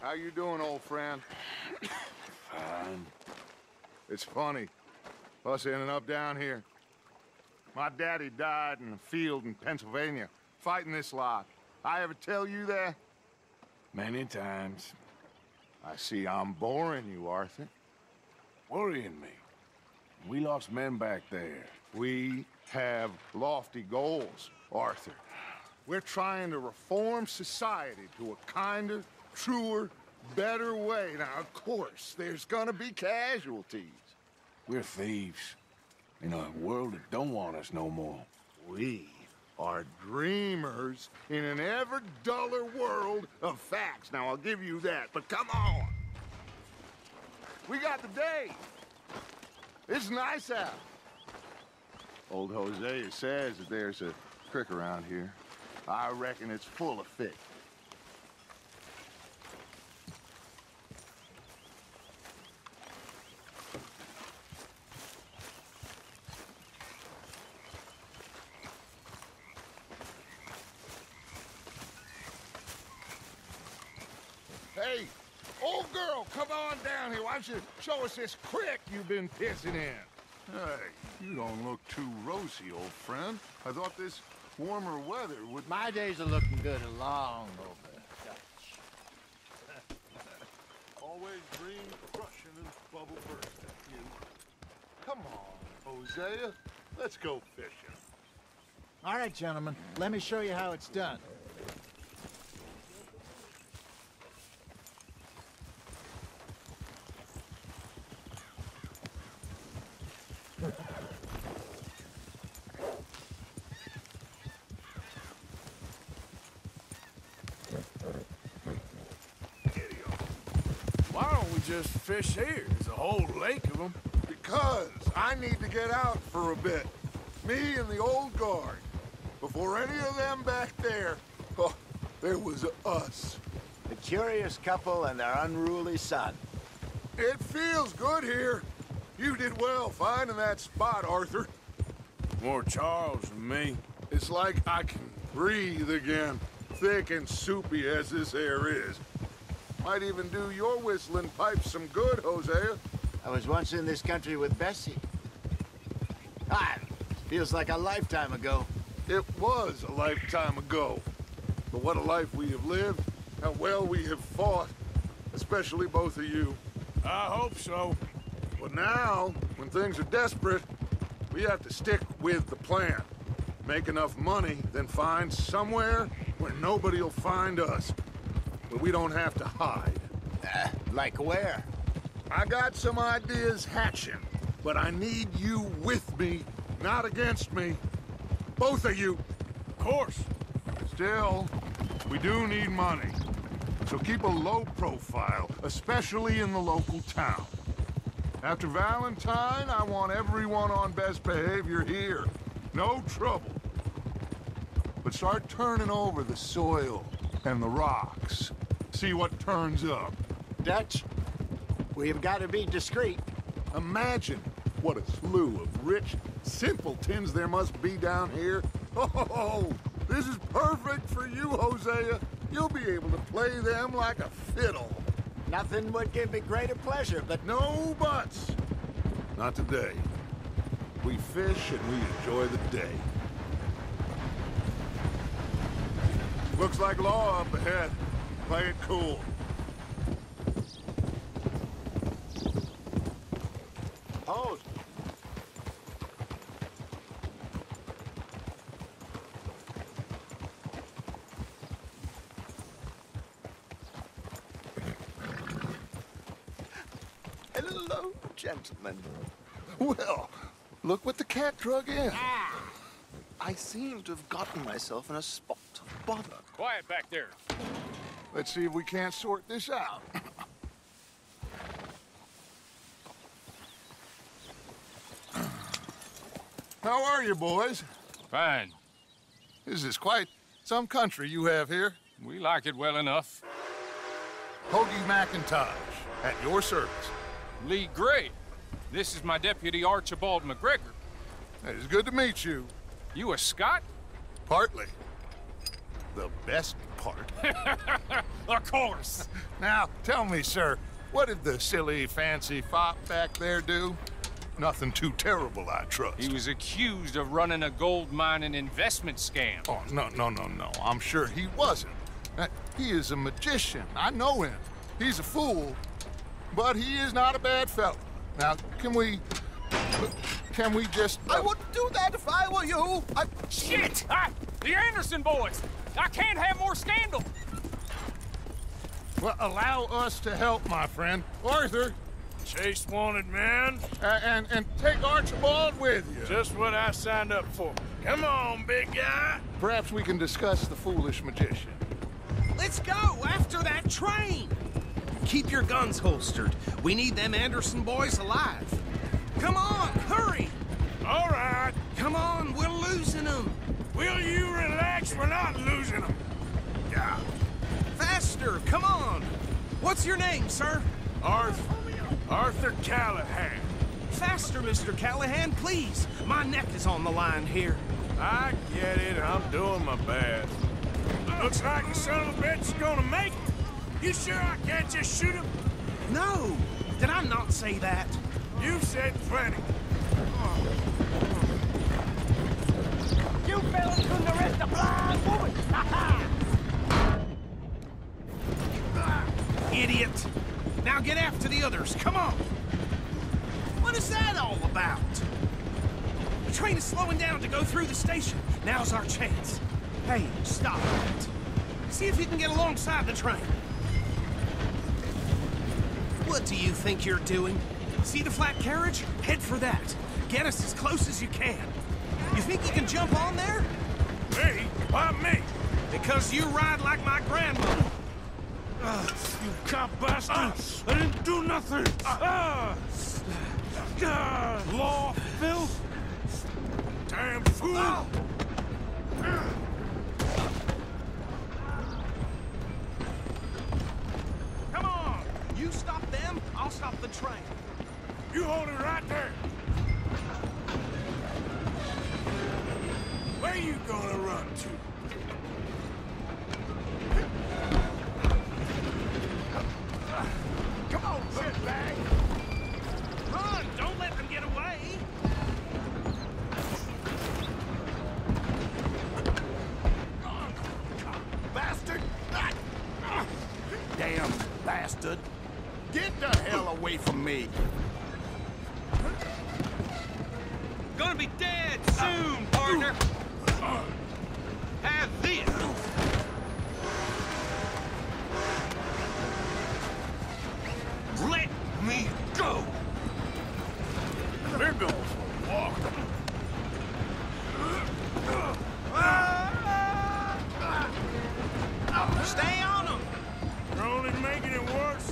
How you doing, old friend? Fine. It's funny, us ending up down here. My daddy died in a field in Pennsylvania, fighting this lot. I ever tell you that? Many times. I see I'm boring you, Arthur. Worrying me. We lost men back there. We have lofty goals, Arthur. We're trying to reform society to a kinder, truer, better way. Now, of course, there's gonna be casualties. We're thieves. In a world that don't want us no more. We are dreamers in an ever duller world of facts. Now, I'll give you that, but come on. We got the day. It's nice out. Old Hosea says that there's a creek around here. I reckon it's full of fish. Hey, old girl, come on down here. Why don't you show us this creek you've been pissing in? Hey, you don't look too rosy, old friend. I thought this warmer weather would... My days are looking good along over Dutch. Always green, crushing, and bubble bursting, you. Come on, Hosea. Let's go fishing. All right, gentlemen, let me show you how it's done. Why don't we just fish here? There's a whole lake of them. Because I need to get out for a bit. Me and the old guard. Before any of them back there, oh, there was us. The curious couple and their unruly son. It feels good here. You did well finding that spot, Arthur. More Charles than me. It's like I can breathe again, thick and soupy as this air is. Might even do your whistling pipes some good, Hosea. I was once in this country with Bessie. Ah, feels like a lifetime ago. It was a lifetime ago. But what a life we have lived, how well we have fought, especially both of you. I hope so. But now, when things are desperate, we have to stick with the plan. Make enough money, then find somewhere where nobody will find us. Where we don't have to hide. Like where? I got some ideas hatching, but I need you with me, not against me. Both of you. Of course. Still, we do need money. So keep a low profile, especially in the local town. After Valentine, I want everyone on best behavior here. No trouble. But start turning over the soil and the rocks. See what turns up. Dutch, we've got to be discreet. Imagine what a slew of rich simpletons there must be down here. Oh, this is perfect for you, Hosea. You'll be able to play them like a fiddle. Nothing would give me greater pleasure, but No buts. Not today. We fish and we enjoy the day. Looks like law up ahead. Play it cool. hold. Hello, gentlemen. Well, look what the cat drug in. I seem to have gotten myself in a spot of bother. Quiet back there. Let's see if we can't sort this out. How are you, boys? Fine. This is quite some country you have here. We like it well enough. Hoagie McIntosh, at your service. Lee Gray. This is my deputy Archibald McGregor. It is good to meet you. You a Scot? Partly. The best part. Of course. Now, tell me, sir, what did the silly, fancy fop back there do? Nothing too terrible, I trust. He was accused of running a gold mining investment scam. Oh, no. I'm sure he wasn't. He is a magician. I know him. He's a fool, but he is not a bad fellow. Now, can we just... I wouldn't do that if I were you. Shit! The Anderson boys! I can't have more scandal! Well, allow us to help, my friend. Arthur, Chase wanted man. and take Archibald with you. Just what I signed up for. Come on, big guy. Perhaps we can discuss the foolish magician. Let's go after that train! Keep your guns holstered. We need them Anderson boys alive. Come on, hurry! All right. Come on, we're losing them. Will you relax? We're not losing them. Yeah. Faster, come on. What's your name, sir? Arthur Callahan. Faster, Mr. Callahan, please. My neck is on the line here. I get it. I'm doing my best. Looks like the son of a bitch is gonna make it. You sure I can't just shoot him? No, did I not say that? You said plenty. You fellas couldn't arrest a blind woman! Idiot. Now get after the others, come on. What is that all about? The train is slowing down to go through the station. Now's our chance. Hey, stop that. See if you can get alongside the train. What do you think you're doing? See the flat carriage? Head for that. Get us as close as you can. You think you can jump on there? Me? Why me? Because you ride like my grandmother. You cop bastard! I didn't do nothing! Law, filth! Damn fool! Come on! You stop them, I'll stop the train. You hold it right there! Where you gonna run to? Come on, shitbag! Run! Don't let them get away! Bastard! Damn bastard! Get the hell away from me! Gonna be dead soon, partner! Have this! Let me go! We're going for a walk. Stay on them! You're only making it worse.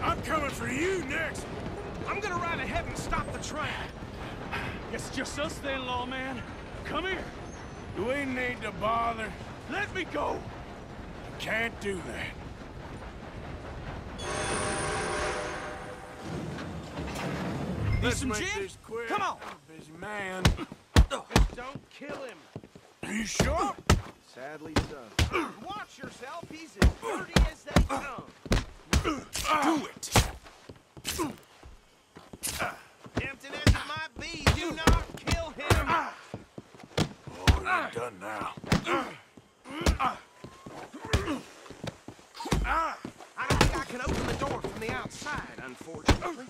I'm coming for you next. I'm gonna ride ahead and stop the train. Guess just us then, lawman. Come here. Do we need to bother? Let me go. Can't do that. Let's some make gin? this quick. Come on. I'm a busy man. Just don't kill him. Are you sure? Sadly so. Watch yourself, he's as dirty as they come. Do it. Tempting as it might be, do not kill him. Oh, you're done now. I don't think I can open the door from the outside, unfortunately.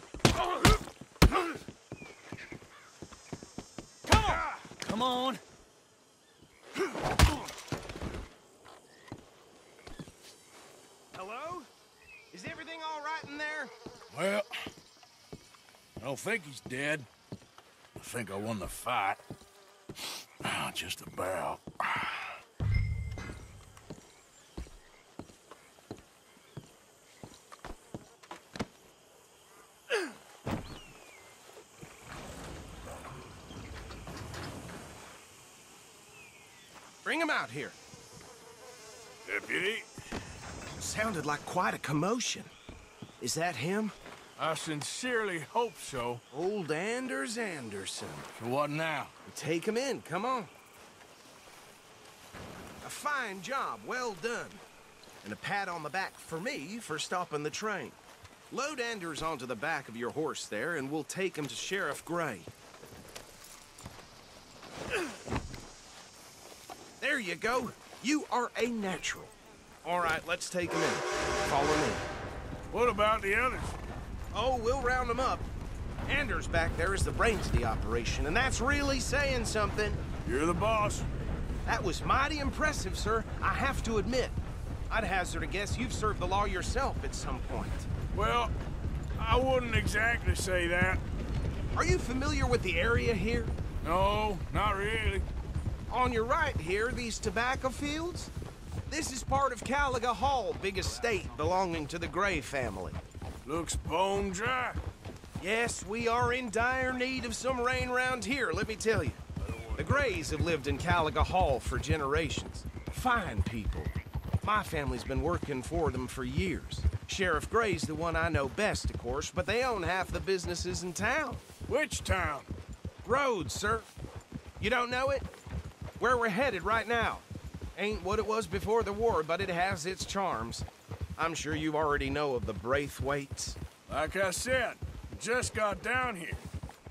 Come on! Hello? Is everything all right in there? Well, I don't think he's dead. I think I won the fight. Just about. Bring him out here. Deputy, Sounded like quite a commotion. Is that him? I sincerely hope so. Old Anders Anderson. So what now? The take him in, come on. A fine job, well done. And a pat on the back for me for stopping the train. Load Anders onto the back of your horse there, and we'll take him to Sheriff Gray. There you go. You are a natural. All right, let's take him in. Follow me. What about the others? Oh, we'll round them up. Anders back there is the brains of the operation, and that's really saying something. You're the boss. That was mighty impressive, sir. I have to admit. I'd hazard a guess you've served the law yourself at some point. Well, I wouldn't exactly say that. Are you familiar with the area here? No, not really. On your right here, these tobacco fields? This is part of Caliga Hall, big estate belonging to the Gray family. Looks bone dry. Yes, we are in dire need of some rain round here, let me tell you. The Grays have lived in Caliga Hall for generations. Fine people. My family's been working for them for years. Sheriff Gray's the one I know best, of course, but they own half the businesses in town. Which town? Rhodes, sir. You don't know it? Where we're headed right now. Ain't what it was before the war, but it has its charms. I'm sure you already know of the Braithwaites. Like I said, just got down here.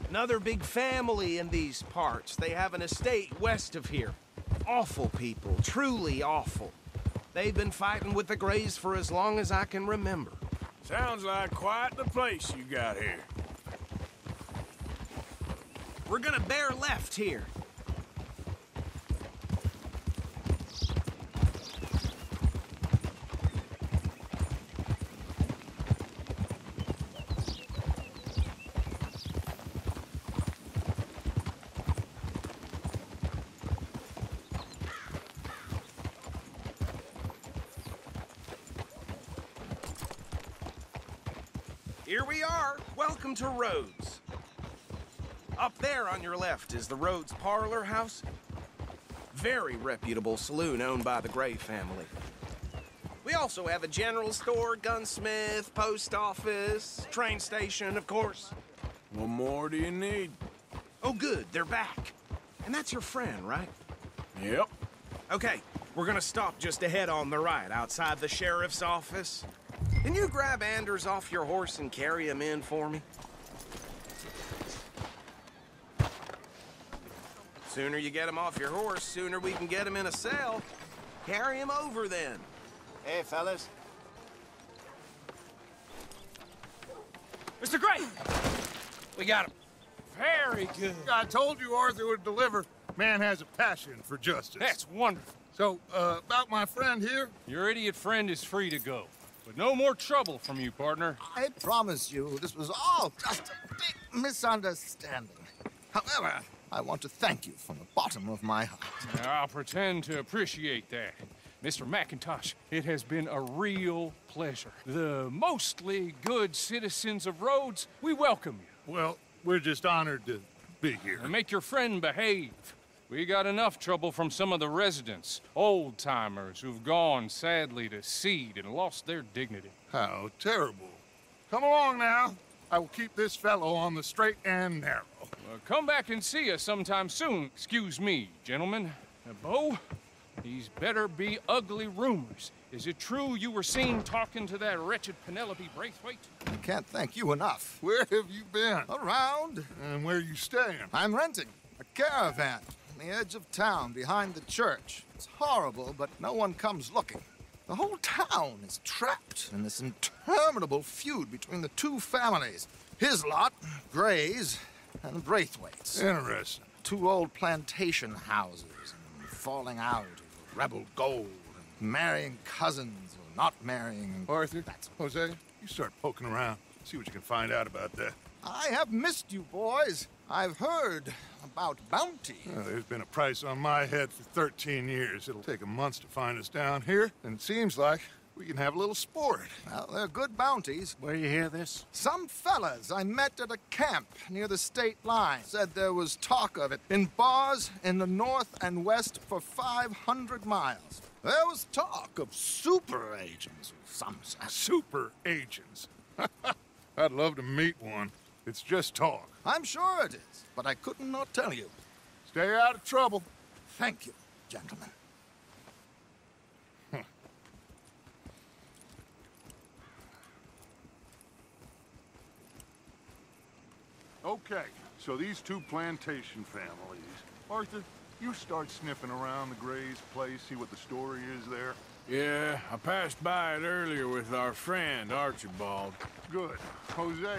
Another big family in these parts. They have an estate west of here. Awful people, truly awful. They've been fighting with the Grays for as long as I can remember. Sounds like quite the place you got here. We're gonna bear left here. Here we are. Welcome to Rhodes. Up there on your left is the Rhodes Parlor House. Very reputable saloon owned by the Gray family. We also have a general store, gunsmith, post office, train station, of course. What more do you need? Oh, good, they're back. And that's your friend, right? Yep. Okay, we're gonna stop just ahead on the right, outside the sheriff's office. Can you grab Anders off your horse and carry him in for me? Sooner you get him off your horse, sooner we can get him in a cell. Carry him over, then. Hey, fellas. Mr. Gray! We got him. Very good. I told you Arthur would deliver. Man has a passion for justice. That's wonderful. So, about my friend here? Your idiot friend is free to go. But no more trouble from you, partner. I promise you, this was all just a big misunderstanding. However, I want to thank you from the bottom of my heart. I'll pretend to appreciate that. Mr. McIntosh, it has been a real pleasure. The mostly good citizens of Rhodes, we welcome you. Well, we're just honored to be here. And make your friend behave. We got enough trouble from some of the residents, old-timers who've gone, sadly, to seed and lost their dignity. How terrible. Come along now. I will keep this fellow on the straight and narrow. Come back and see us sometime soon. Excuse me, gentlemen. Bo, these better be ugly rumors. Is it true you were seen talking to that wretched Penelope Braithwaite? I can't thank you enough. Where have you been? Around. And where are you staying? I'm renting a caravan on the edge of town behind the church. It's horrible, but no one comes looking. The whole town is trapped in this interminable feud between the two families. His lot, Gray's, and Braithwaite's. Interesting. Two old plantation houses, and falling out over rebel gold, and marrying cousins or not marrying. Arthur, Jose, you start poking around. See what you can find out about that. I have missed you, boys. I've heard about bounty. Well, there's been a price on my head for 13 years. It'll take 'em months to find us down here, and it seems like we can have a little sport. Well, they're good bounties. Where you hear this? Some fellas I met at a camp near the state line said there was talk of it in bars in the north and west for 500 miles. There was talk of super agents of some sort. Super agents. I'd love to meet one. It's just talk. I'm sure it is, but I couldn't not tell you. Stay out of trouble. Thank you, gentlemen. Okay, so these two plantation families. Arthur, you start sniffing around the Gray's place, see what the story is there. Yeah, I passed by it earlier with our friend, Archibald. Good. Hosea,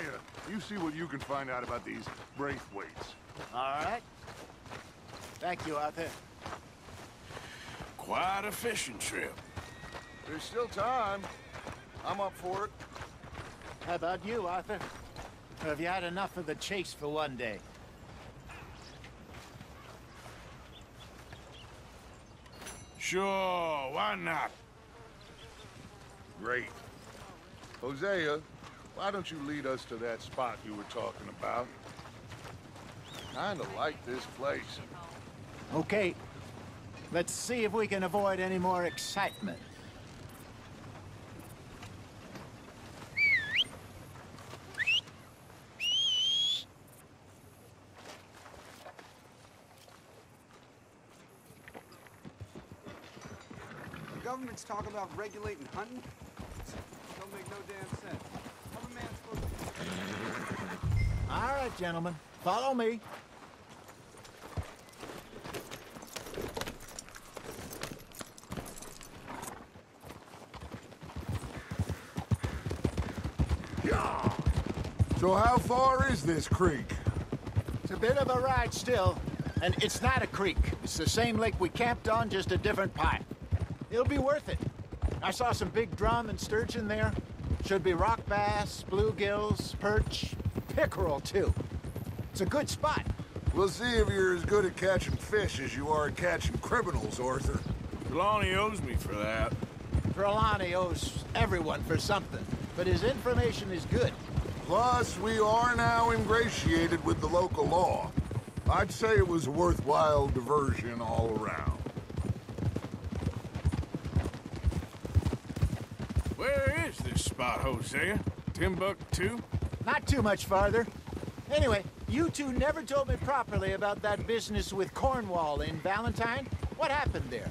you see what you can find out about these Braithwaites. All right. Thank you, Arthur. Quite a fishing trip. There's still time. I'm up for it. How about you, Arthur? Or have you had enough of the chase for one day? Sure, why not? Great. Hosea, why don't you lead us to that spot you were talking about? Kinda like this place. Okay. Let's see if we can avoid any more excitement. The government's talking about regulating hunting. Don't make no damn sense. How a man supposed to... All right, gentlemen. Follow me. So how far is this creek? It's a bit of a ride still, and it's not a creek. It's the same lake we camped on, just a different pipe. It'll be worth it. I saw some big drum and sturgeon there. Should be rock bass, bluegills, perch, pickerel too. It's a good spot. We'll see if you're as good at catching fish as you are at catching criminals, Arthur. Trelawney owes me for that. Trelawney owes everyone for something, but his information is good. Plus, we are now ingratiated with the local law. I'd say it was a worthwhile diversion all around. Where is this spot, Hosea? Timbuktu? Not too much farther. Anyway, you two never told me properly about that business with Cornwall in Valentine. What happened there?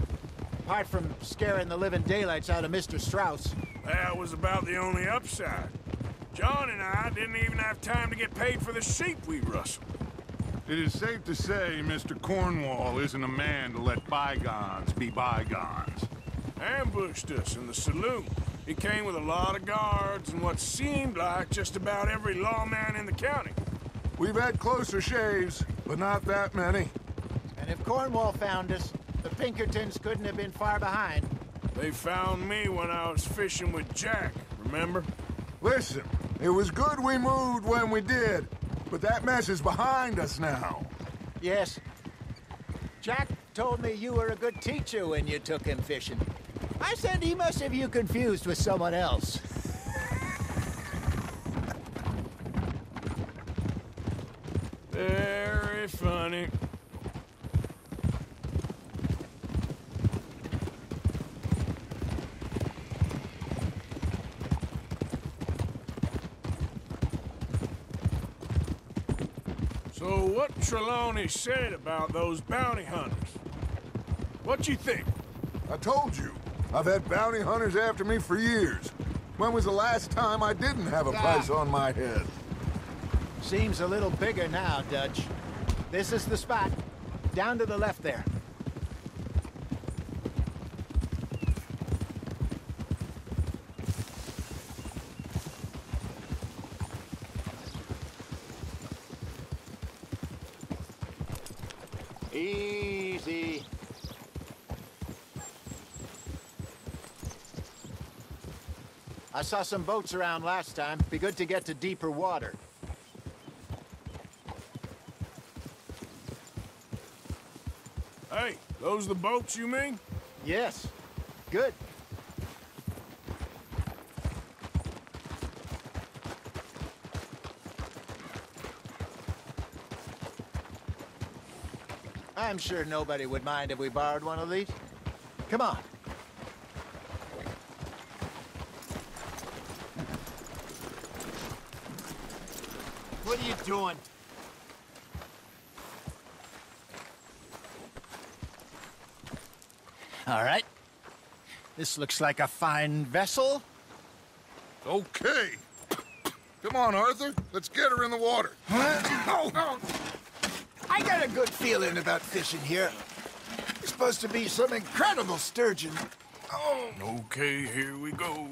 Apart from scaring the living daylights out of Mr. Strauss. That was about the only upside. John and I didn't even have time to get paid for the sheep we rustled. It is safe to say Mr. Cornwall isn't a man to let bygones be bygones. Ambushed us in the saloon. He came with a lot of guards and what seemed like just about every lawman in the county. We've had closer shaves, but not that many. And if Cornwall found us, the Pinkertons couldn't have been far behind. They found me when I was fishing with Jack, remember? Listen, it was good we moved when we did, but that mess is behind us now. Yes. Jack told me you were a good teacher when you took him fishing. I said he must have you confused with someone else. Very funny. So what Trelawney said about those bounty hunters? What you think? I told you, I've had bounty hunters after me for years. When was the last time I didn't have a price on my head? Seems a little bigger now, Dutch. This is the spot. Down to the left there. Easy. I saw some boats around last time. Be good to get to deeper water. Hey, those the boats you mean? Yes. Good. I'm sure nobody would mind if we borrowed one of these. Come on. What are you doing? All right. This looks like a fine vessel. Okay. Come on, Arthur. Let's get her in the water. Oh. I got a good feeling about fishing here. It's supposed to be some incredible sturgeon. Oh. Okay, here we go.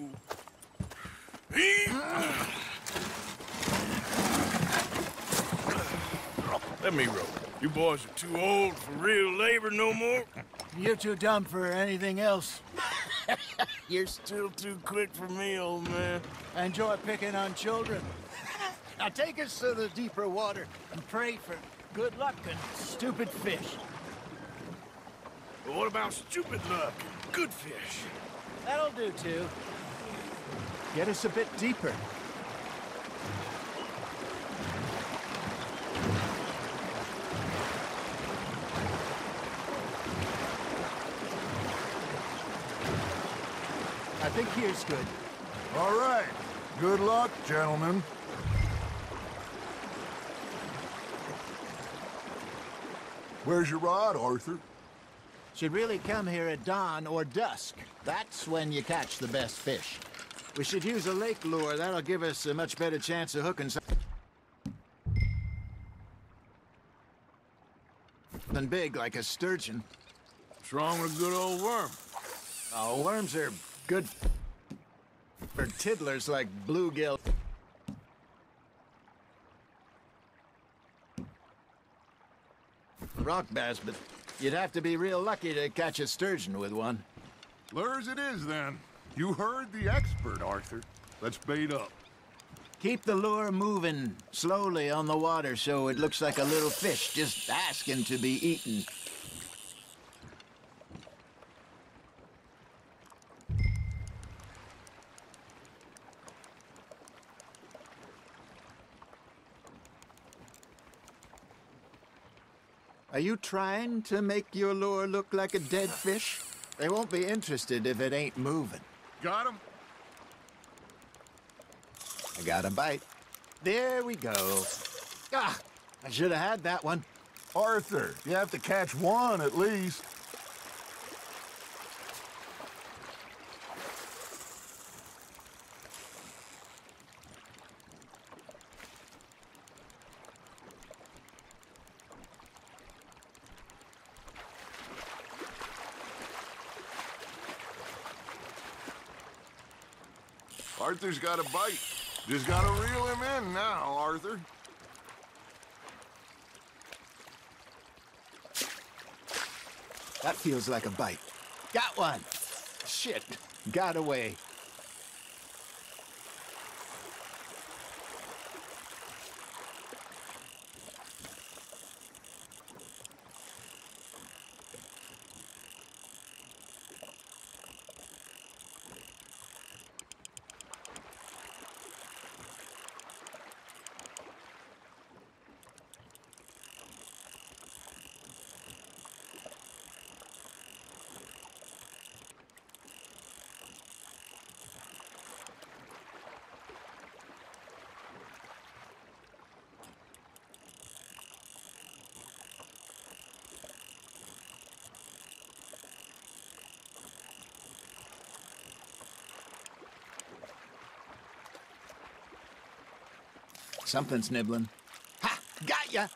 Let me row. You boys are too old for real labor no more. You're too dumb for anything else. You're still too quick for me, old man. I enjoy picking on children. Now take us to the deeper water and pray for good luck and stupid fish. But what about stupid luck and good fish? That'll do, too. Get us a bit deeper. I think here's good. All right. Good luck, gentlemen. Where's your rod, Arthur? Should really come here at dawn or dusk. That's when you catch the best fish. We should use a lake lure. That'll give us a much better chance of hooking something big like a sturgeon. What's wrong with a good old worm? Oh, worms are good for tiddlers like bluegill. Rock bass, but you'd have to be real lucky to catch a sturgeon with one. Lures it is, then. You heard the expert, Arthur. Let's bait up. Keep the lure moving slowly on the water so it looks like a little fish just asking to be eaten. Are you trying to make your lure look like a dead fish? They won't be interested if it ain't moving. Got him? I got a bite. There we go. Ah, I should have had that one. Arthur, you have to catch one at least. Arthur's got a bite. Just gotta reel him in now, Arthur. That feels like a bite. Got one. Shit, got away. Something's nibbling. Ha! Got ya!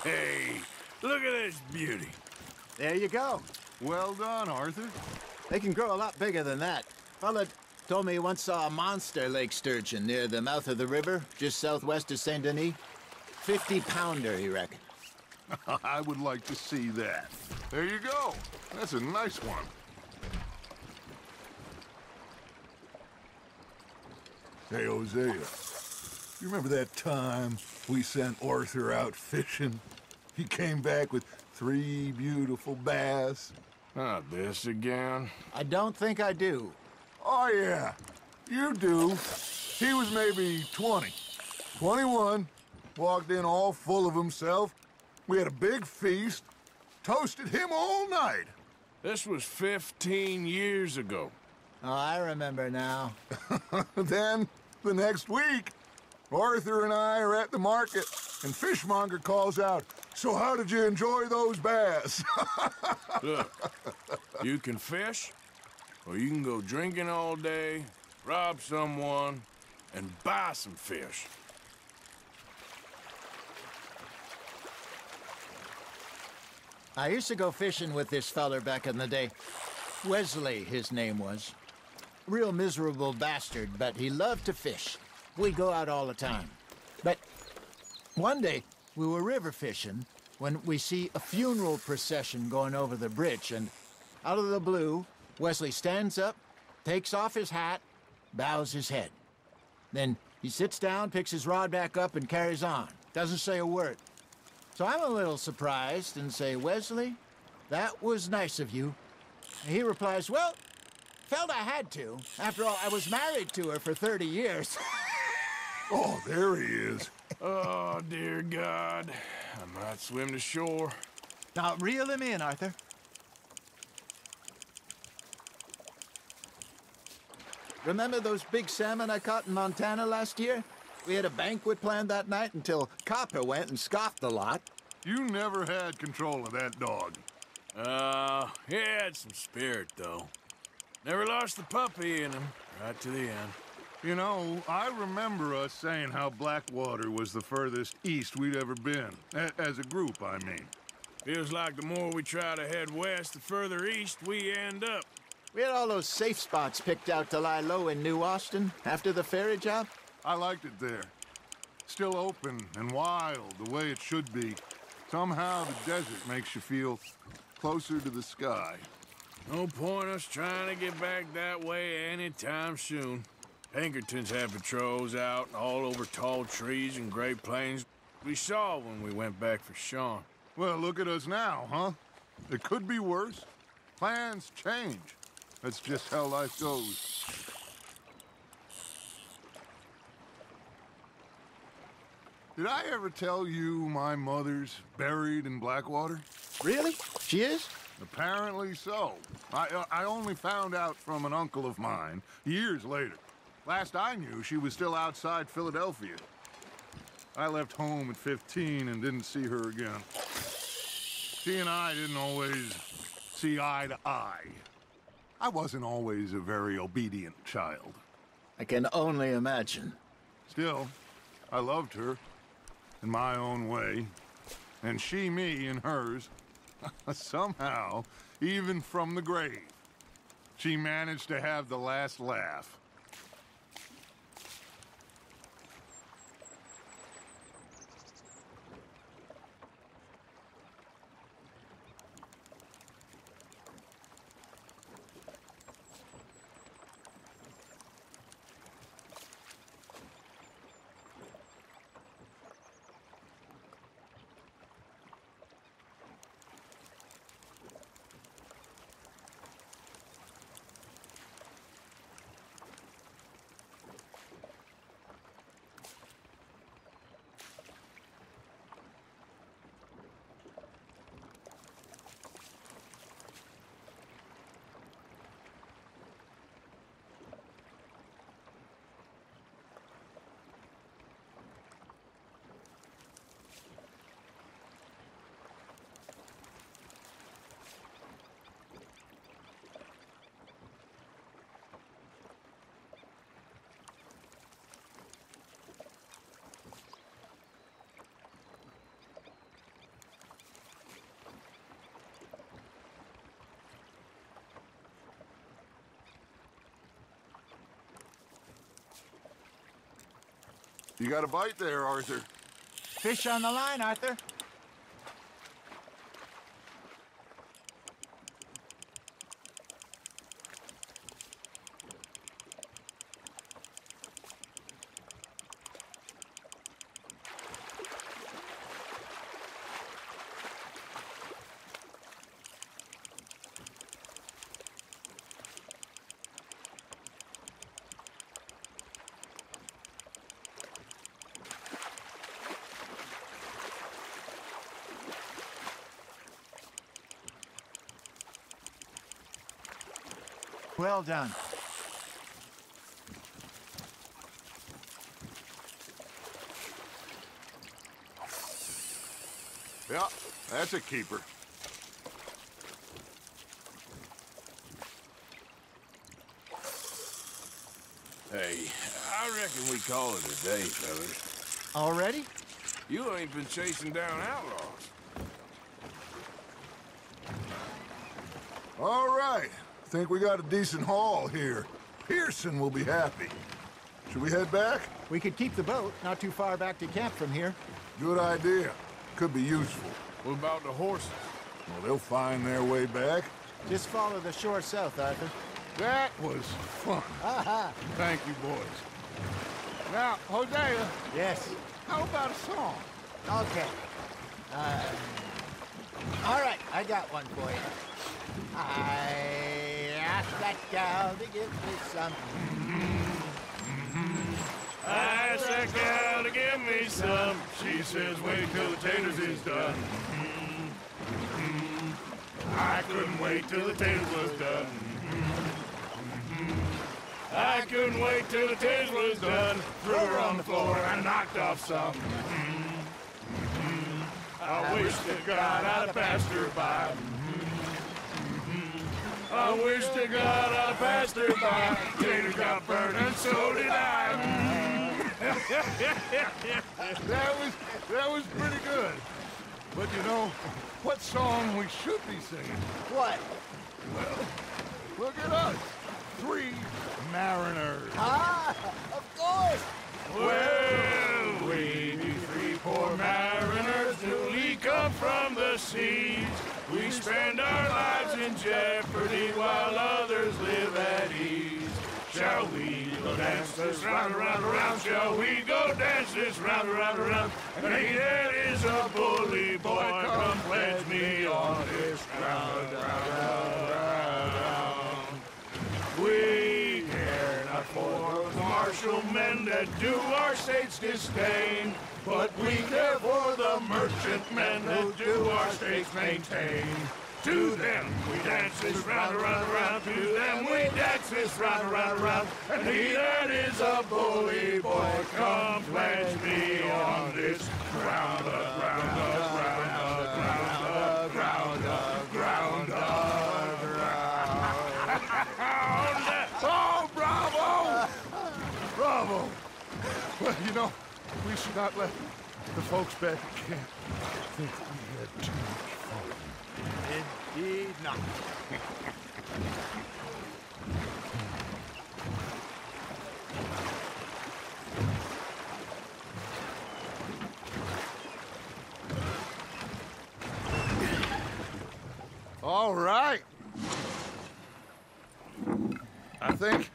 Hey, look at this beauty. There you go. Well done, Arthur. They can grow a lot bigger than that. Fella told me he once saw a monster lake sturgeon near the mouth of the river, just southwest of Saint Denis. 50-pounder, he reckoned. I would like to see that. There you go. That's a nice one. Hey, Hosea, you remember that time we sent Arthur out fishing? He came back with 3 beautiful bass. Not this again. I don't think I do. Oh, yeah, you do. He was maybe 20, 21, walked in all full of himself. We had a big feast, toasted him all night. This was 15 years ago. Oh, I remember now. Then, the next week, Arthur and I are at the market, and Fishmonger calls out, "So how did you enjoy those bass?" Look, you can fish, or you can go drinking all day, rob someone, and buy some fish. I used to go fishing with this feller back in the day. Wesley, his name was. Real miserable bastard, but he loved to fish. We'd go out all the time. But one day, we were river fishing when we see a funeral procession going over the bridge, and out of the blue, Wesley stands up, takes off his hat, bows his head. Then he sits down, picks his rod back up, and carries on. Doesn't say a word. So I'm a little surprised and say, "Wesley, that was nice of you." And he replies, "Well, felt I had to. After all, I was married to her for 30 years. Oh, there he is. Oh, dear God. I might swim to shore. Now, reel him in, Arthur. Remember those big salmon I caught in Montana last year? We had a banquet planned that night until Copper went and scoffed a lot. You never had control of that dog. He had some spirit, though. Never lost the puppy in him, right to the end. You know, I remember us saying how Blackwater was the furthest east we'd ever been. As a group, I mean. Feels like the more we try to head west, the further east we end up. We had all those safe spots picked out to lie low in New Austin after the ferry job. I liked it there. Still open and wild, the way it should be. Somehow the desert makes you feel closer to the sky. No point us trying to get back that way anytime soon. Pinkertons had patrols out all over tall trees and Great Plains. We saw when we went back for Sean. Well, look at us now, huh? It could be worse. Plans change. That's just how life goes. Did I ever tell you my mother's buried in Blackwater? Really? She is? Apparently so. I only found out from an uncle of mine years later. Last I knew, she was still outside Philadelphia. I left home at 15 and didn't see her again. She and I didn't always see eye to eye. I wasn't always a very obedient child. I can only imagine. Still, I loved her in my own way, and she me in hers. Somehow, even from the grave, she managed to have the last laugh. You got a bite there, Arthur. Fish on the line, Arthur. Well done. Yeah, that's a keeper. Hey, I reckon we call it a day, fellas. Already? You ain't been chasing down outlaws. All right. Think we got a decent haul here. Pearson will be happy. Should we head back? We could keep the boat not too far back to camp from here. Good idea. Could be useful. What about the horses? Well, they'll find their way back. Just follow the shore south, Arthur. That was fun. Thank you, boys. Now, Hosea, Yes. how about a song? Okay. All right, I got one for you. I asked that gal to give me some. I asked that gal to give me some. She says, wait till the taters is done. I couldn't wait till the taters was done. I couldn't wait till the taters was done. Threw her on the floor and knocked off some. I wish to God I'd have passed her by. I wish to God I passed her by. Tater got burned and so did I. That was pretty good. But you know, what song we should be singing? What? Well, look at us. 3 mariners. Ah, of course. Well, we be 3 poor mariners newly come from the seas. We spend our lives in jeopardy while others live at ease. Shall we go dance this round, around, around? Shall we go dance this round, around, around? And he that is a bully boy, come pledge me on this ground, round. We care not for the martial men that do our state's disdain, but we care for the merchant men that do our states maintain. To them we dance this round, around, around. To them we dance this round, around, around. And he that is a bully boy, come pledge me on this ground, ground, ground, ground, ground, ground, ground. Oh, bravo! Bravo! Well, you know, we should not let the folks back at camp think we had too much fun. Indeed not. All right. I think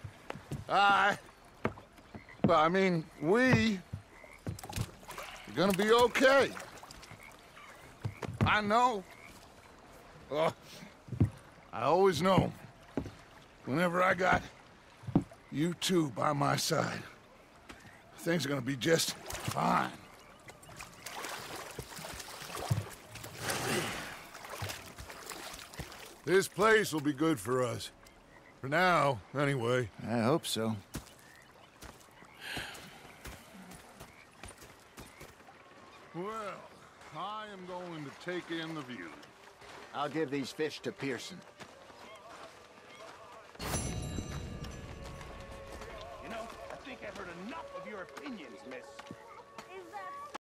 we are gonna be okay. I know. I always know. Whenever I got you two by my side, things are gonna be just fine. This place will be good for us. For now, anyway. I hope so. Well, I am going to take in the view. I'll give these fish to Pearson. You know, I think I've heard enough of your opinions, miss. Is that